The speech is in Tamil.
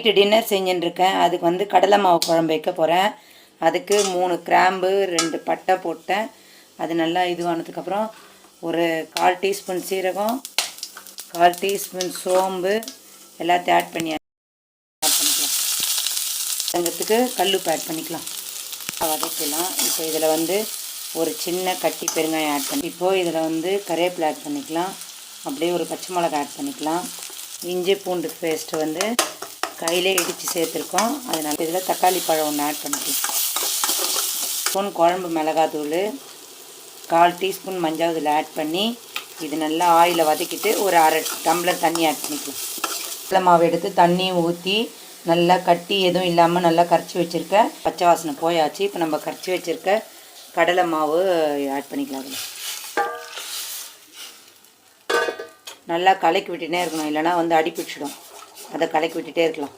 Night dinner செஞ்சுட்டுருக்கேன். அதுக்கு வந்து கடலை மாவு குழம்பு வைக்க போகிறேன். அதுக்கு 3 கிராம்பு 2 பட்டை போட்டேன். அது நல்லா இதுவானதுக்கப்புறம் ஒரு 1/4 டீஸ்பூன் சீரகம், 1/4 டீஸ்பூன் சோம்பு எல்லாத்தையும் ஆட் பண்ணிக்கலாம். வெங்காயத்துக்கு கல்லுப்பு ஆட் பண்ணிக்கலாம், வதக்கலாம். இப்போ இதில் வந்து ஒரு சின்ன கட்டி பெருங்காயம் ஆட் பண்ணி, இப்போது இதில் வந்து கருவேப்பிலை ஆட் பண்ணிக்கலாம். அப்படியே ஒரு பச்சை மிளகாய் ஆட் பண்ணிக்கலாம். இஞ்சி பூண்டு பேஸ்ட்டு வந்து கையிலே இடித்து சேர்த்துருக்கோம். அதனால் இதில் தக்காளி பழம் ஒன்று ஆட் பண்ணிக்கலாம். ஸ்பூன் குழம்பு மிளகாத்தூள், 1/4 டீஸ்பூன் மஞ்சள் இதில் ஆட் பண்ணி இது நல்லா ஆயிலில் வதக்கிட்டு ஒரு 1/2 டம்ளர் தண்ணி ஆட் பண்ணிக்கலாம். கடலை மாவு எடுத்து தண்ணி ஊற்றி நல்லா கட்டி எதுவும் இல்லாமல் நல்லா கரைச்சி வச்சுருக்க பச்சை வாசனை போயாச்சு. இப்போ நம்ம கரைச்சி வச்சுருக்க கடலை மாவு ஆட் பண்ணிக்கலாம். அதில் நல்லா கலக்கி விட்டுட்டே இருக்கணும், இல்லைனா வந்து அடி பிடிச்சிடும். அதை கலக்கி விட்டுட்டே இருக்கலாம்.